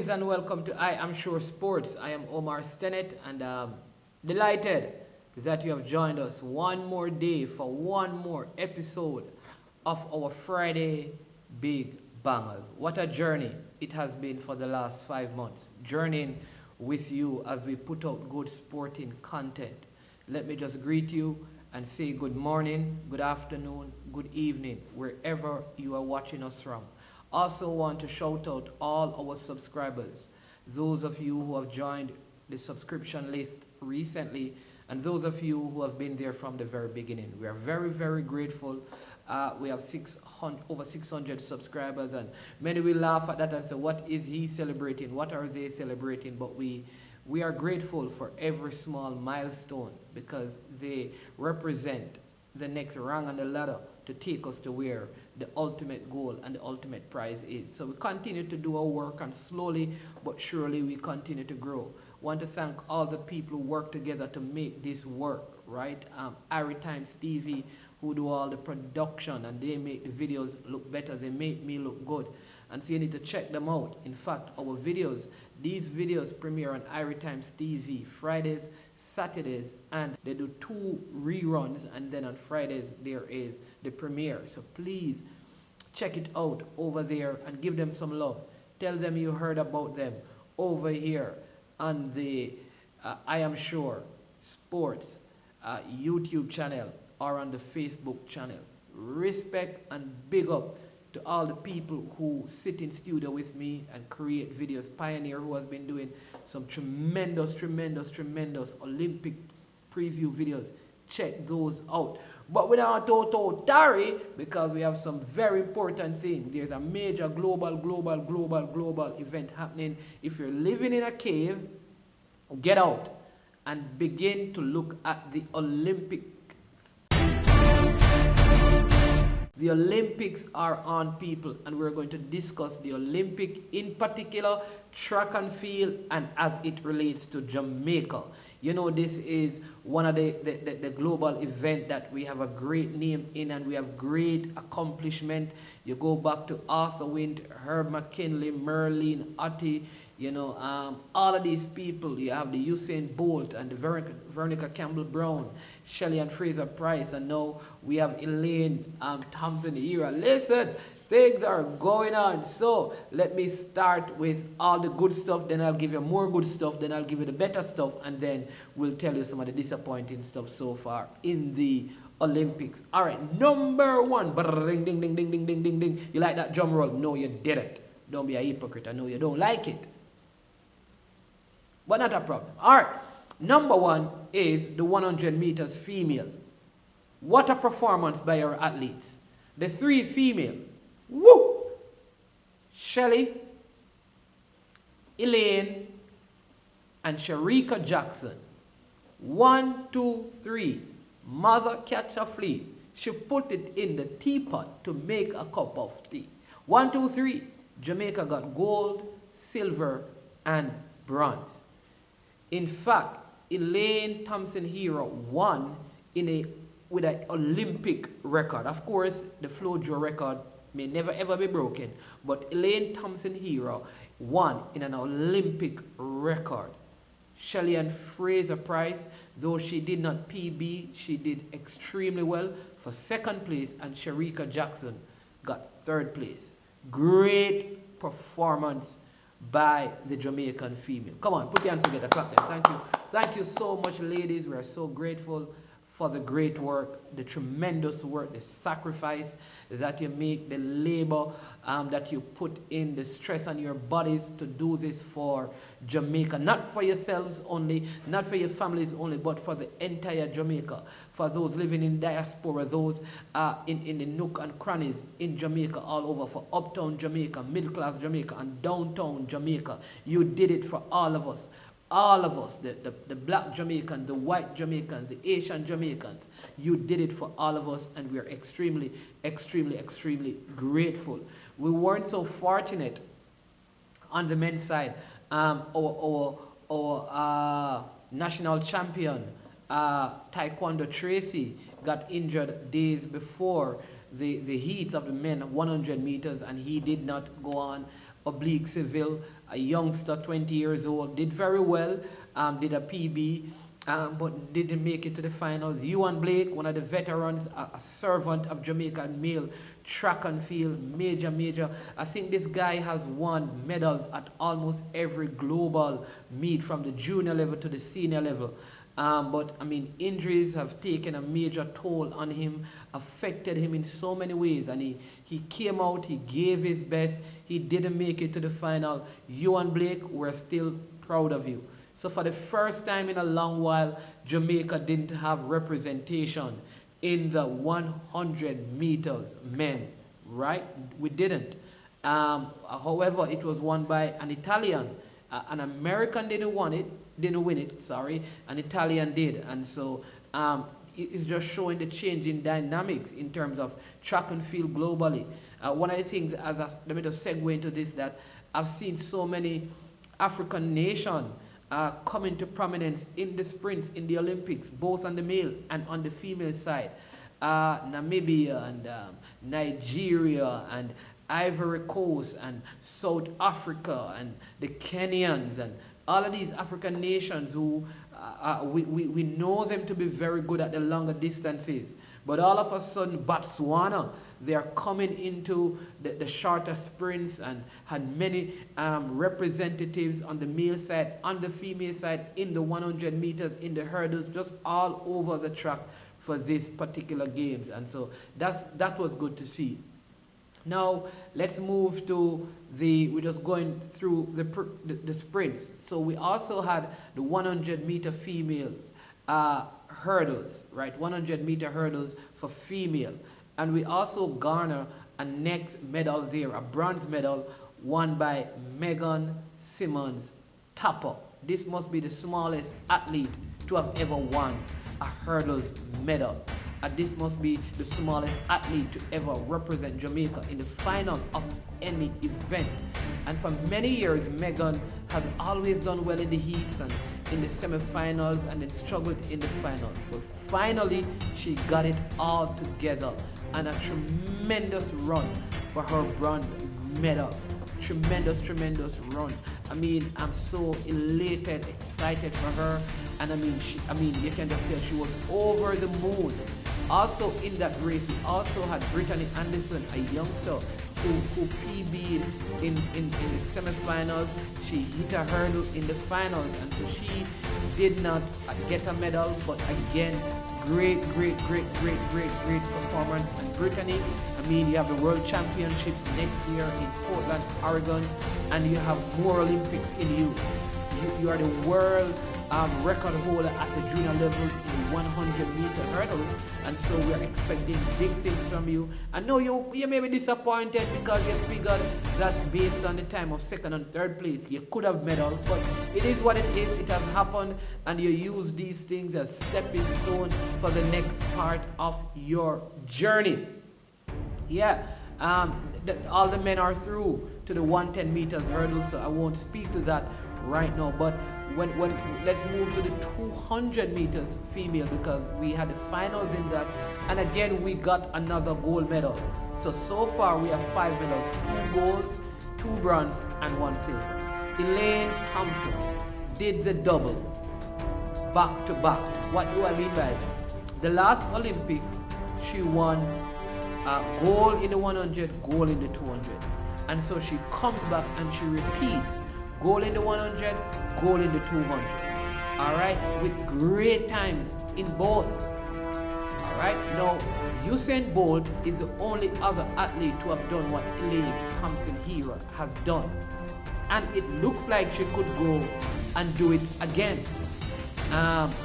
Greetings and welcome to I Am Sure Sports. I am Omar Stennett and delighted that you have joined us one more day for one more episode of our Friday Big Bangers. What a journey it has been for the last 5 months, journeying with you as we put out good sporting content. Let me just greet you and say good morning, good afternoon, good evening, wherever you are watching us from. Also want to shout out all our subscribers, those of you who have joined the subscription list recently and those of you who have been there from the very beginning. We are very, very grateful. We have over 600 subscribers, and many will laugh at that and say, what is he celebrating? What are they celebrating? But we are grateful for every small milestone because they represent the next rung on the ladder to take us to where the ultimate goal and the ultimate prize is. So we continue to do our work, and slowly but surely we continue to grow. Want to thank all the people who work together to make this work, right? Ari Times TV, who do all the production, and they make the videos look better. They make me look good. And so you need to check them out. In fact, our videos, these videos premiere on Irie Times TV Fridays, Saturdays, and they do 2 reruns, and then on Fridays there is the premiere. So please check it out over there and give them some love. Tell them you heard about them over here on the I Am Sure Sports YouTube channel or on the Facebook channel. Respect and big up to all the people who sit in studio with me and create videos. Pioneer, who has been doing some tremendous Olympic preview videos. Check those out. But we don't to tarry because we have some very important things. There's a major global event happening. If you're living in a cave, get out and begin to look at the Olympics. The Olympics are on, people, and we're going to discuss the Olympic, in particular track and field, and as it relates to Jamaica. You know, this is one of the global event that we have a great name in, and we have great accomplishment. You go back to Arthur Wint, Herb McKinley, Merlin Ottey, you know, all of these people. You have the Usain Bolt and the Veronica Campbell-Brown, Shelly-Ann Fraser Price, and now we have Elaine Thompson era. Listen, things are going on. So let me start with all the good stuff, then I'll give you more good stuff, then I'll give you the better stuff, and then we'll tell you some of the disappointing stuff so far in the Olympics. All right, number one. Ding, ding, ding, ding, ding, ding, ding, ding. You like that drum roll? No, you didn't. Don't be a hypocrite. I know you don't like it, but not a problem. All right, number one is the 100 meters female. What a performance by our athletes. The 3 females. Woo! Shelly, Elaine, and Shericka Jackson. 1, 2, 3. Mother catch a flea. She put it in the teapot to make a cup of tea. 1, 2, 3. Jamaica got gold, silver, and bronze. In fact, Elaine Thompson-Herah won with an Olympic record. Of course, the Flojo record may never ever be broken, but Elaine Thompson-Herah won in an Olympic record. Shelly-Ann Fraser Price, though she did not PB, she did extremely well for 2nd place, and Shericka Jackson got 3rd place. Great performance by the Jamaican female. Come on, put your hands together, clap them. Thank you. Thank you so much, ladies. We are so grateful for the great work, the tremendous work, the sacrifice that you make, the labor that you put in, the stress on your bodies to do this for Jamaica. Not for yourselves only, not for your families only, but for the entire Jamaica. For those living in diaspora, those in the nook and crannies in Jamaica, all over, for uptown Jamaica, middle class Jamaica, and downtown Jamaica. You did it for all of us. All of us, the black Jamaicans, the white Jamaicans, the Asian Jamaicans, you did it for all of us, and we are extremely grateful. We weren't so fortunate on the men's side. Our national champion, Taekwondo Tracy, got injured days before the heats of the men 100 meters, and he did not go on. Oblique Seville a youngster, 20 years old, did very well, did a PB, but didn't make it to the finals. Ewan Blake, one of the veterans, a servant of Jamaican male track and field, major. I think this guy has won medals at almost every global meet from the junior level to the senior level. But I mean, injuries have taken a major toll on him, affected him in so many ways, and he came out, he gave his best, he didn't make it to the final. Ewan Blake, we're still proud of you. So for the first time in a long while, Jamaica didn't have representation in the 100 meters men, right? We didn't. However, it was won by an Italian. An American didn't win it, sorry. An Italian did. And so it's just showing the change in dynamics in terms of track and field globally. One of the things, let me just segue into this, that I've seen so many African nations come into prominence in the sprints in the Olympics, both on the male and on the female side. Namibia and Nigeria and Ivory Coast and South Africa and the Kenyans and all of these African nations who we know them to be very good at the longer distances. But all of a sudden, Botswana, they are coming into the shorter sprints and had many representatives on the male side, on the female side, in the 100 meters, in the hurdles, just all over the track for this particular games. And so that was good to see. Now let's move to we're just going through the sprints. So we also had the 100 meter females hurdles, right? 100 meter hurdles for female. And we also garner a next medal there, a bronze medal won by Megan Simmons Tupper. This must be the smallest athlete to have ever won a hurdles medal. And this must be the smallest athlete to ever represent Jamaica in the final of any event. And for many years, Megan has always done well in the heats and in the semi-finals and then struggled in the final. But finally, she got it all together and a tremendous run for her bronze medal. Tremendous run. I mean, I'm so elated, excited for her. And I mean, you can just tell she was over the moon. Also in that race, we also had Brittany Anderson, a youngster who PB'd in the semi-finals. She hit a hurdle in the finals, and so she did not get a medal, but again, great performance. And Brittany, I mean, you have the World Championships next year in Portland, Oregon, and you have more Olympics in you. You are the world record holder at the junior levels in 100 meter hurdles, and so we are expecting big things from you. I know you may be disappointed because you figured that based on the time of second and third place you could have medal, but it is what it is. It has happened, and you use these things as stepping stone for the next part of your journey. Yeah, all the men are through to the 110 meters hurdle, so I won't speak to that right now. But when let's move to the 200 meters female, because we had the finals in that, and again we got another gold medal. So far we have 5 medals, 2 golds, 2 bronze, and 1 silver. Elaine Thompson did the double back to back. What do I mean by that? The last Olympics she won gold in the 100, gold in the 200, and so she comes back and she repeats gold in the 100, gold in the 200. Alright, with great times in both. Alright, now Usain Bolt is the only other athlete to have done what Elaine Thompson here has done, and it looks like she could go and do it again.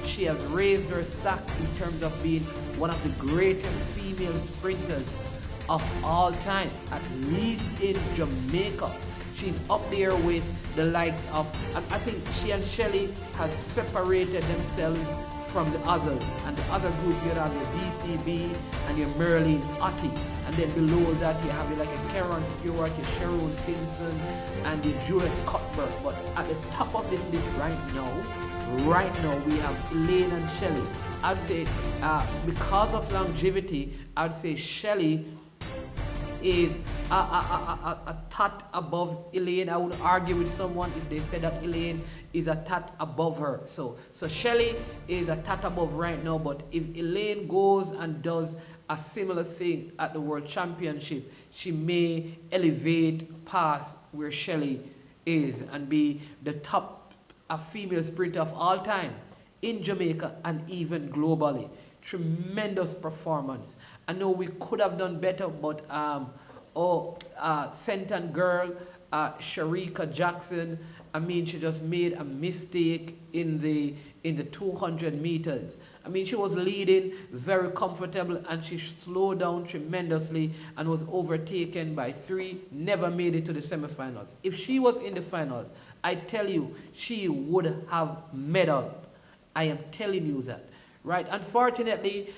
She has raised her stack in terms of being one of the greatest female sprinters of all time, at least in Jamaica. She's up there with the likes of, I think she and Shelly has separated themselves from the others, and the other group you have your BCB and your Merlin Otti, and then below that you have like a Karen Stewart, your Sharon Simpson, and your Juliet Cuthbert. But at the top of this list right now we have Elaine and Shelly. I'd say because of longevity, I'd say Shelly is a tad above Elaine. I would argue with someone if they said that Elaine is a tad above her. So Shelly is a tad above right now, but if Elaine goes and does a similar thing at the World Championship, she may elevate past where Shelly is and be the top female sprinter of all time in Jamaica and even globally. Tremendous performance. I know we could have done better, but Senton girl, Sharika Jackson, I mean, she just made a mistake in the 200 meters. I mean, she was leading very comfortable and she slowed down tremendously and was overtaken by three, never made it to the semifinals. If she was in the finals, I tell you, she would have medaled. I am telling you that. Right? Unfortunately,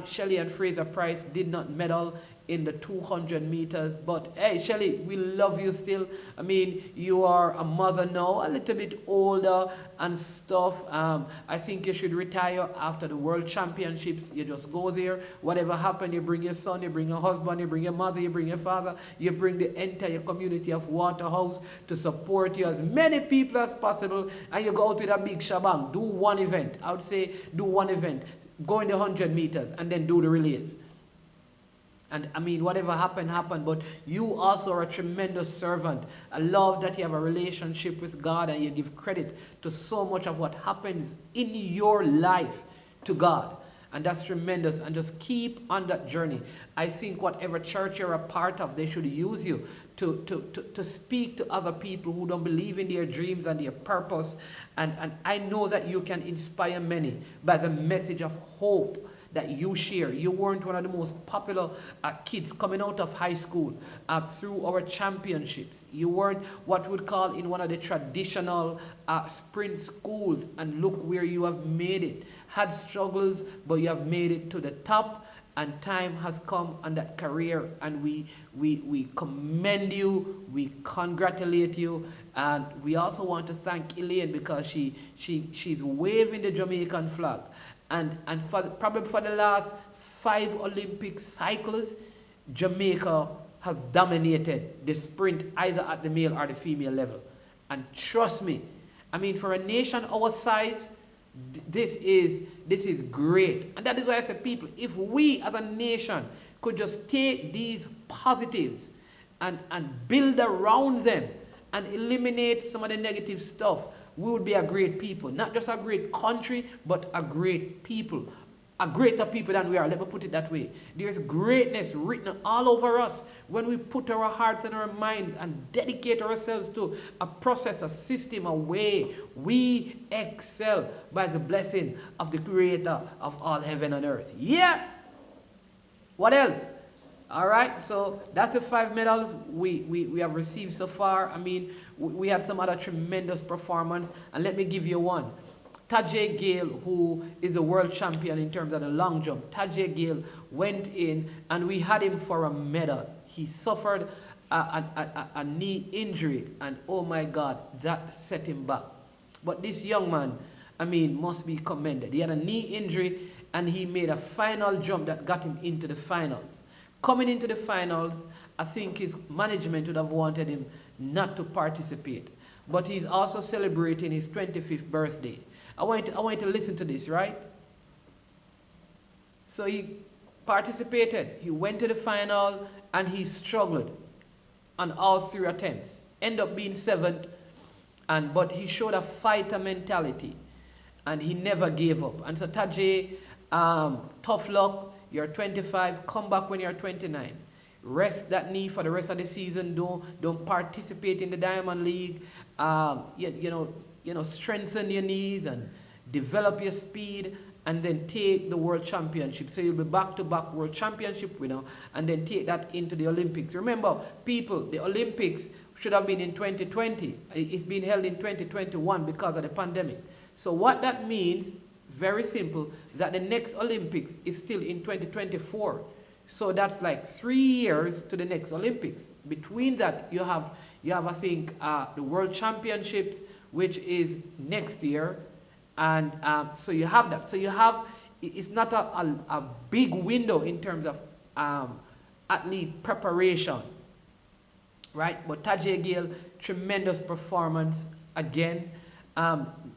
Shelly-Ann Fraser-Pryce did not medal in the 200 meters. But hey, Shelly, we love you still. I mean, you are a mother now, a little bit older and stuff. I think you should retire after the World Championships. You just go there. Whatever happened, you bring your son, you bring your husband, you bring your mother, you bring your father, you bring the entire community of Waterhouse to support you, as many people as possible, and you go out with a big shabang. Do one event. I would say do one event. Go in the 100 meters and then do the relays. And I mean, whatever happened, happened. But you also are a tremendous servant. I love that you have a relationship with God and you give credit to so much of what happens in your life to God. And that's tremendous. And just keep on that journey. I think whatever church you're a part of, they should use you to speak to other people who don't believe in their dreams and their purpose. And I know that you can inspire many by the message of hope that you share. You weren't one of the most popular kids coming out of high school through our championships. You weren't what we'd call in one of the traditional sprint schools, and look where you have made it. Had struggles, but you have made it to the top, and time has come on that career, and we commend you, we congratulate you, and we also want to thank Elaine because she's waving the Jamaican flag. And probably for the last 5 Olympic cycles, Jamaica has dominated the sprint either at the male or the female level. And trust me, I mean, for a nation our size, this is great. And that is why I say, people, if we as a nation could just take these positives and build around them and eliminate some of the negative stuff, we would be a great people. Not just a great country, but a great people. A greater people than we are. Let me put it that way. There's greatness written all over us when we put our hearts and our minds and dedicate ourselves to a process, a system, a way. We excel by the blessing of the Creator of all heaven and earth. Yeah! What else? Alright, so that's the 5 medals we have received so far. I mean, we had some other tremendous performance, and let me give you one. Tajay Gale, who is the world champion in terms of the long jump, Tajay Gale went in and we had him for a medal. He suffered a knee injury, and oh my God, that set him back. But this young man, I mean, must be commended. He had a knee injury and he made a final jump that got him into the finals. Coming into the finals, I think his management would have wanted him not to participate. But he's also celebrating his 25th birthday. I want you to listen to this, right? So he participated. He went to the final and he struggled on all 3 attempts. Ended up being 7th, but he showed a fighter mentality and he never gave up. And so Tajay, tough luck. You're 25, come back when you're 29. Rest that knee for the rest of the season. Don't participate in the Diamond League. Strengthen your knees and develop your speed, and then take the World Championship. So you'll be back-to-back World Championship winner, and then take that into the Olympics. Remember, people, the Olympics should have been in 2020. It's been held in 2021 because of the pandemic. So what that means, very simple, that the next Olympics is still in 2024. So that's like 3 years to the next Olympics. Between that, you have I think, the World Championships, which is next year, and so you have that. So you have, it's not a big window in terms of athlete preparation, right? But Tajay Gale, tremendous performance again.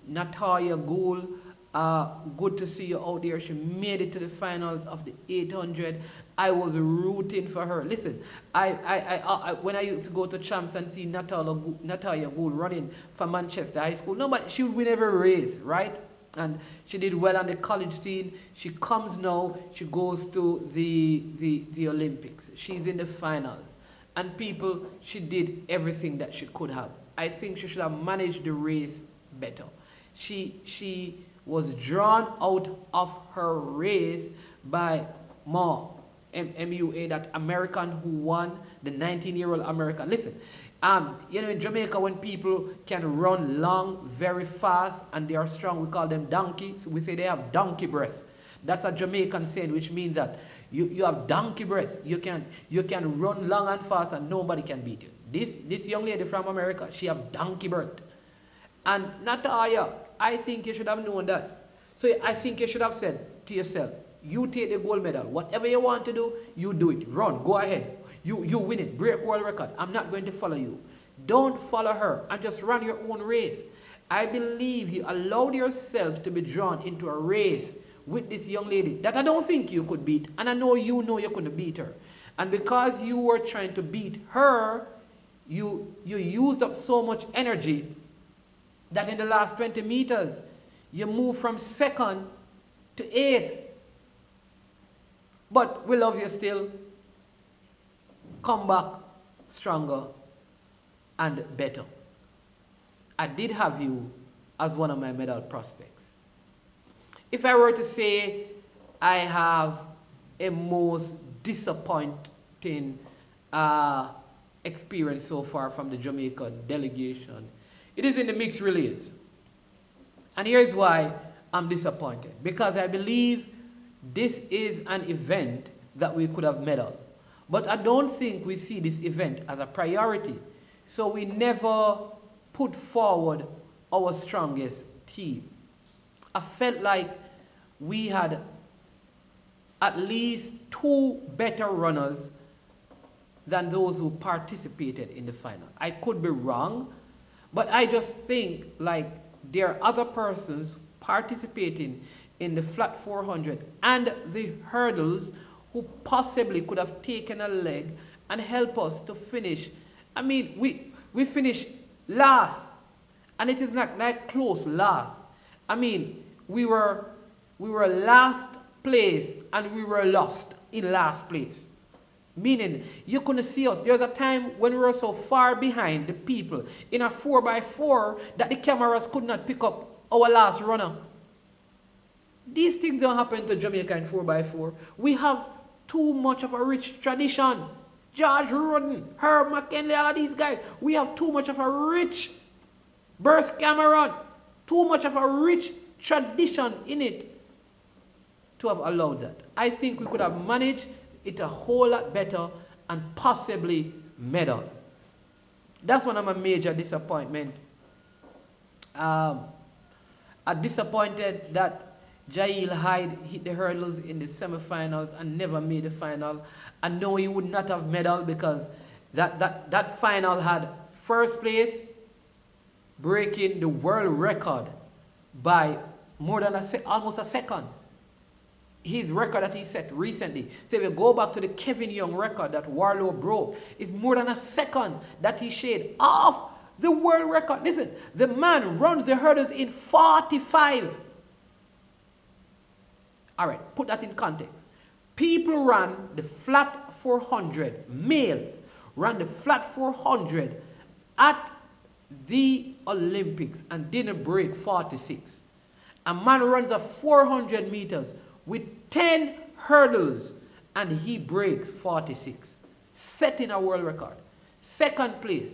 Natalia Gould, good to see you out there. She made it to the finals of the 800. I was rooting for her. Listen, when I used to go to champs and see Natalia Gould running for Manchester High School, no, but she would win every race, right? And she did well on the college scene. She comes now, she goes to the Olympics. She's in the finals. And people, she did everything that she could have. I think she should have managed the race better. She was drawn out of her race by Ma, MUA, that American who won, the 19-year-old American. Listen, in Jamaica, when people can run long, very fast, and they are strong, we call them donkeys. We say they have donkey breath. That's a Jamaican saying, which means that you have donkey breath. You can run long and fast, and nobody can beat you. This young lady from America, she have donkey breath. And Natalia, I think you should have known that. So I think you should have said to yourself, you take the gold medal. Whatever you want to do, you do it. Run, go ahead. You win it. Break world record. I'm not going to follow you. Don't follow her and just run your own race. I believe you allowed yourself to be drawn into a race with this young lady that I don't think you could beat. And I know you couldn't beat her. And because you were trying to beat her, you used up so much energy that in the last 20 meters, you moved from second to eighth. But we love you still. Come back stronger and better. I did have you as one of my medal prospects. If I were to say I have a most disappointing experience so far from the Jamaica delegation, it is in the mixed relays. And here's why I'm disappointed. Because I believe this is an event that we could have medaled. But I don't think we see this event as a priority. So we never put forward our strongest team. I felt like we had at least 2 better runners than those who participated in the final. I could be wrong, but I just think like there are other persons participating in the flat 400 and the hurdles who possibly could have taken a leg and help us to finish. I mean, we finished last, and it is not like close last. I mean, we were last place and we were lost in last place. Meaning, you couldn't see us. There was a time when we were so far behind the people in a 4x4 that the cameras could not pick up our last runner. These things don't happen to Jamaica in 4x4. We have too much of a rich tradition. George Roden, Herb McKinley, all of these guys. We have too much of a rich birth Cameron. Too much of a rich tradition in it to have allowed that. I think we could have managed it a whole lot better and possibly medal. That's one of my major disappointment. I'm disappointed that Jail Hyde hit the hurdles in the semifinals and never made the final. I know he would not have medaled because that final had first place breaking the world record by more than almost a second. His record that he set recently. So if you go back to the Kevin Young record that Warlow broke, it's more than a second that he shaved off the world record. Listen, the man runs the hurdles in 45. All right, put that in context. People ran the flat 400, males ran the flat 400 at the Olympics and didn't break 46. A man runs a 400 meters with 10 hurdles and he breaks 46, setting a world record. Second place,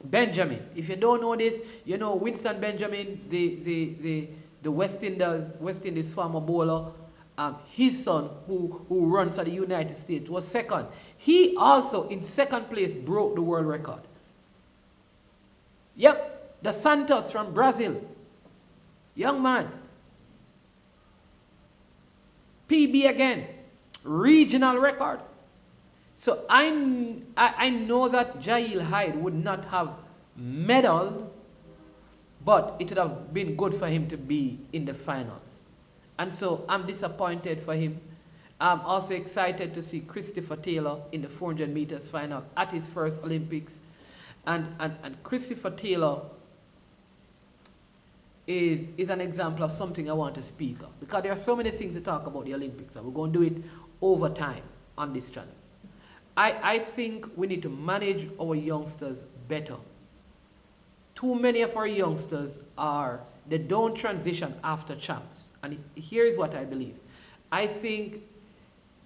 Benjamin. If you don't know this, you know Winston Benjamin, the West Indies former bowler, his son who runs for the United States was second. He also in second place broke the world record. Yep, the Santos from Brazil, young man. PB again. regional record. So I know that Jail Hyde would not have medaled, but it would have been good for him to be in the finals. And so I'm disappointed for him. I'm also excited to see Christopher Taylor in the 400 meters final at his first Olympics. And Christopher Taylor is an example of something I want to speak of. Because there are so many things to talk about the Olympics, and we're going to do it over time on this channel. I think we need to manage our youngsters better. Too many of our youngsters they don't transition after champs. And here's what I believe. I think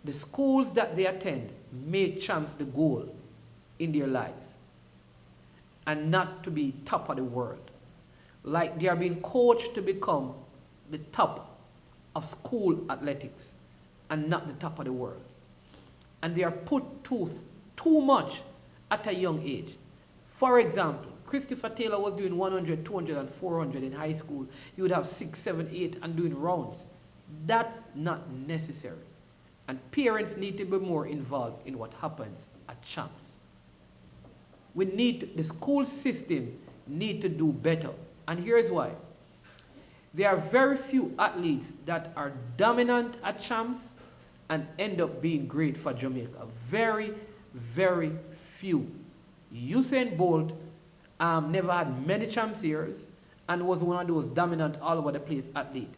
the schools that they attend make champs the goal in their lives and not to be top of the world. Like they are being coached to become the top of school athletics and not the top of the world. And they are put too much at a young age. For example, Christopher Taylor was doing 100, 200, and 400 in high school. He would have 6, 7, 8 and doing rounds. That's not necessary. And parents need to be more involved in what happens at champs. The school system need to do better. And here's why. There are very few athletes that are dominant at champs and end up being great for Jamaica. Very, very few. Usain Bolt never had many champs years and was one of those dominant all over the place athlete.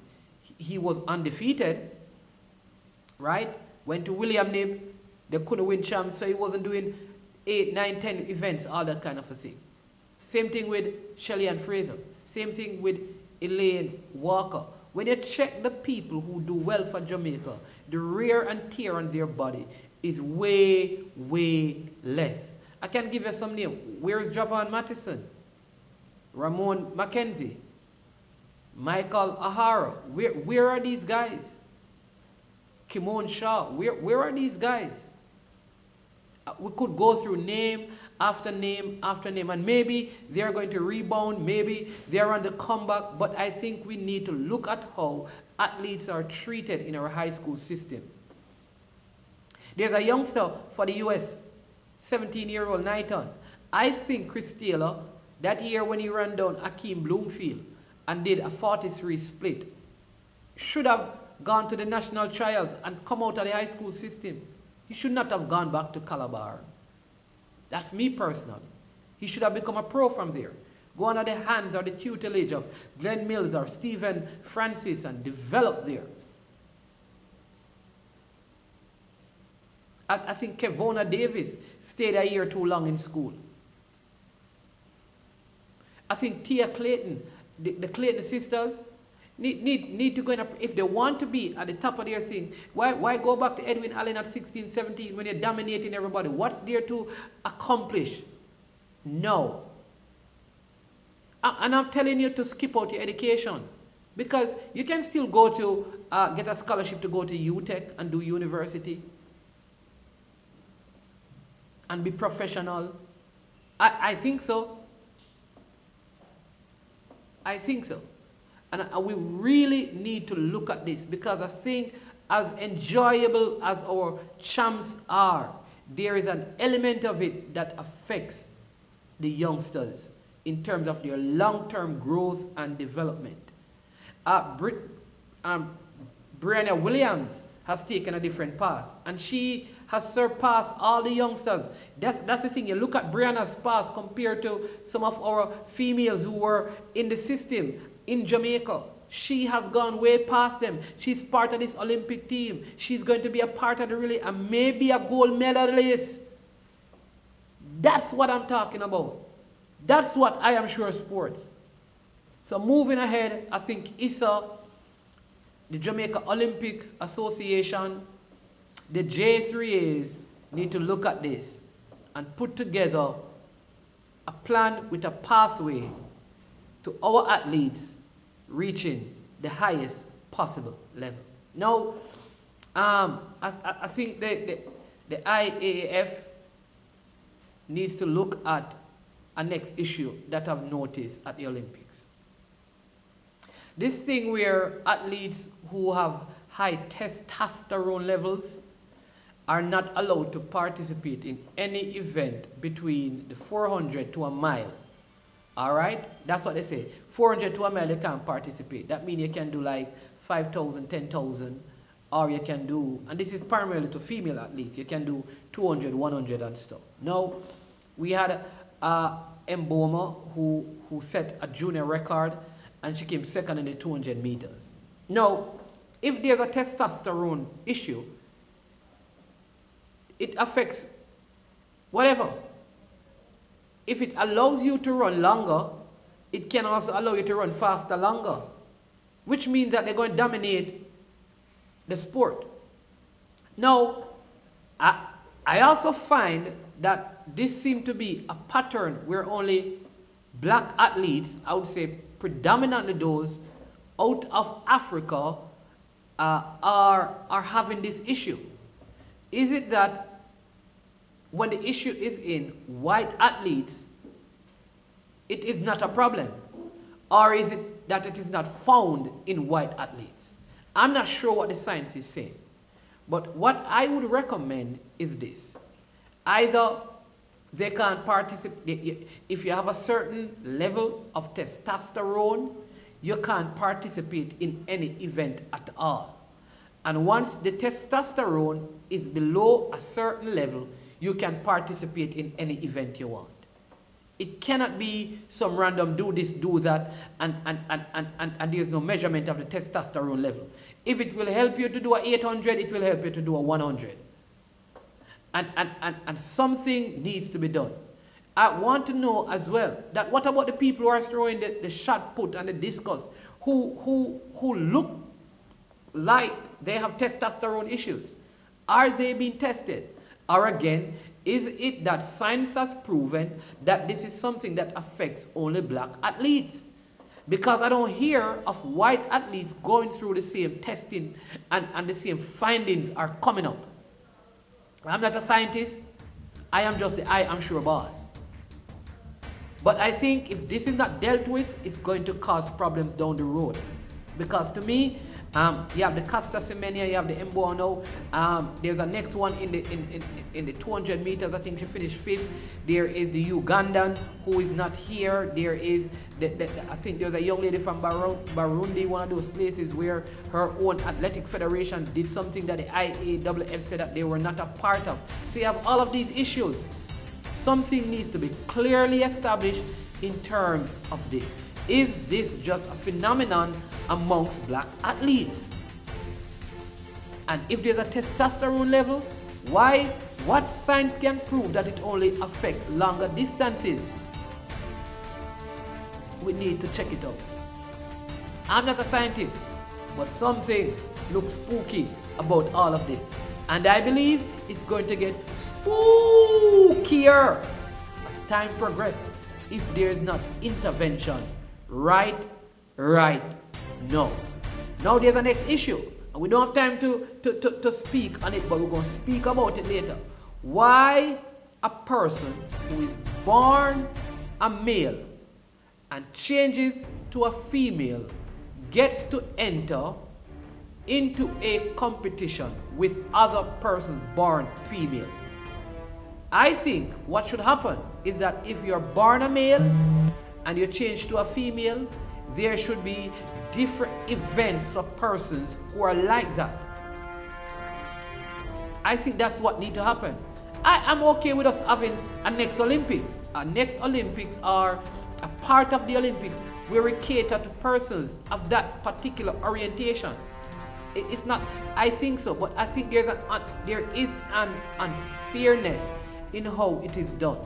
He was undefeated, right? Went to William Knibb, they couldn't win champs, so he wasn't doing 8, 9, 10 events, all that kind of a thing. Same thing with Shelly-Ann Fraser. Same thing with Elaine Walker. When you check the people who do well for Jamaica, the wear and tear on their body is way, way less. I can give you some names. Where is Javon Mattison? Ramon McKenzie? Michael Ahara? Where are these guys? Kimon Shaw? Where are these guys? We could go through name after name after name, and maybe they're going to rebound, maybe they're on the comeback, but I think we need to look at how athletes are treated in our high school system. There's a youngster for the US, 17-year-old Knighton. I think Chris Taylor, that year when he ran down Akeem Bloomfield and did a 43 split, should have gone to the national trials and come out of the high school system. He should not have gone back to Calabar. That's me personally. He should have become a pro from there. Go under the hands or the tutelage of Glenn Mills or Stephen Francis and develop there. I think Kevona Davis stayed a year too long in school. I think Tia Clayton, the Clayton sisters, need to go in, if they want to be at the top of their thing. Why go back to Edwin Allen at 16, 17 when you're dominating everybody? What's there to accomplish? No. And I'm telling you to skip out your education, because you can still go to get a scholarship to go to UTech and do university and be professional. I think so. I think so. And we really need to look at this, because I think as enjoyable as our champs are, there is an element of it that affects the youngsters in terms of their long-term growth and development. Brianna Williams has taken a different path, and she has surpassed all the youngsters. That's the thing. You look at Brianna's path compared to some of our females who were in the system in Jamaica. She has gone way past them. She's part of this Olympic team. She's going to be a part of the relay and maybe a gold medalist. That's what I'm talking about. That's what I am sure sports. So moving ahead, I think ISSA, the Jamaica Olympic Association, the J3As need to look at this and put together a plan with a pathway to our athletes reaching the highest possible level. Now, I think the IAAF needs to look at a next issue that I've noticed at the Olympics. This thing where athletes who have high testosterone levels are not allowed to participate in any event between the 400 to a mile. Alright? That's what they say. 400 to a mile, you can't participate. That means you can do like 5,000, 10,000, or you can do, and this is primarily to female athletes, you can do 200, 100 and stuff. Now, we had Mboma who set a junior record, and she came second in the 200 meters. Now, if there's a testosterone issue, it affects whatever. If it allows you to run longer, it can also allow you to run faster longer, which means that they're going to dominate the sport. Now, I also find that this seems to be a pattern where only black athletes, I would say predominantly those out of Africa, are having this issue. Is it that when the issue is in white athletes, it is not a problem? Or is it that it is not found in white athletes? I'm not sure what the science is saying. But what I would recommend is this. Either they can't participate, if you have a certain level of testosterone, you can't participate in any event at all. And once the testosterone is below a certain level, you can participate in any event you want. It cannot be some random do this, do that, and there's no measurement of the testosterone level. If it will help you to do a 800, it will help you to do a 100. And something needs to be done. I want to know as well that what about the people who are throwing the shot put and the discus, who look like they have testosterone issues? Are they being tested? Or again, is it that science has proven that this is something that affects only black athletes? Because I don't hear of white athletes going through the same testing and the same findings are coming up. I'm not a scientist. I am just the I am sure boss. But I think if this is not dealt with, it's going to cause problems down the road. Because to me, you have the Caster Semenya, you have the Mbono. There's a next one in the 200 meters. I think she finished 5th. There is the Ugandan who is not here. There is I think there's a young lady from Burundi, one of those places where her own athletic federation did something that the IAAF said that they were not a part of. So you have all of these issues. Something needs to be clearly established in terms of this. Is this just a phenomenon amongst black athletes? And if there's a testosterone level, what science can prove that it only affects longer distances? We need to check it out. I'm not a scientist, but something looks spooky about all of this. And I believe it's going to get spookier as time progresses if there is not intervention right now. Now there's the next issue, and we don't have time to speak on it, but we're going to speak about it later. Why a person who is born a male and changes to a female gets to enter into a competition with other persons born female. I think what should happen is that if you're born a male and you change to a female, there should be different events for persons who are like that. I think that's what needs to happen. I'm okay with us having a next Olympics. Our next Olympics are a part of the Olympics where we cater to persons of that particular orientation. It's not, I think so, but I think there is an unfairness in how it is done.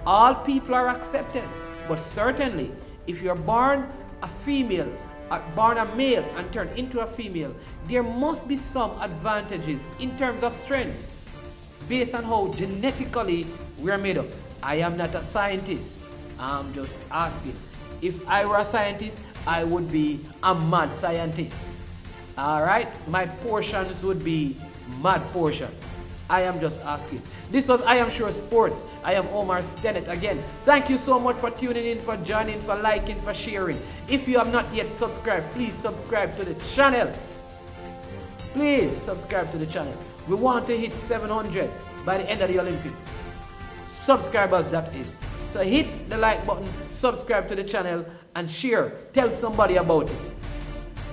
All people are accepted, but certainly if you're born a female, born a male and turn into a female, there must be some advantages in terms of strength based on how genetically we're made up. I am not a scientist. I'm just asking. If I were a scientist, I would be a mad scientist. Alright? My portions would be mad portions. I am just asking. This was I Am Sure Sports. I am Omar Stennett again. Thank you so much for tuning in, for joining, for liking, for sharing. If you have not yet subscribed, please subscribe to the channel. Please subscribe to the channel. We want to hit 700 by the end of the Olympics. Subscribers, that is. So hit the like button, subscribe to the channel, and share. Tell somebody about it.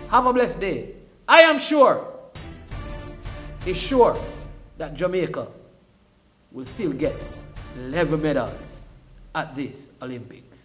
Have a blessed day. I am sure, is sure that Jamaica will still get 11 medals at this Olympics.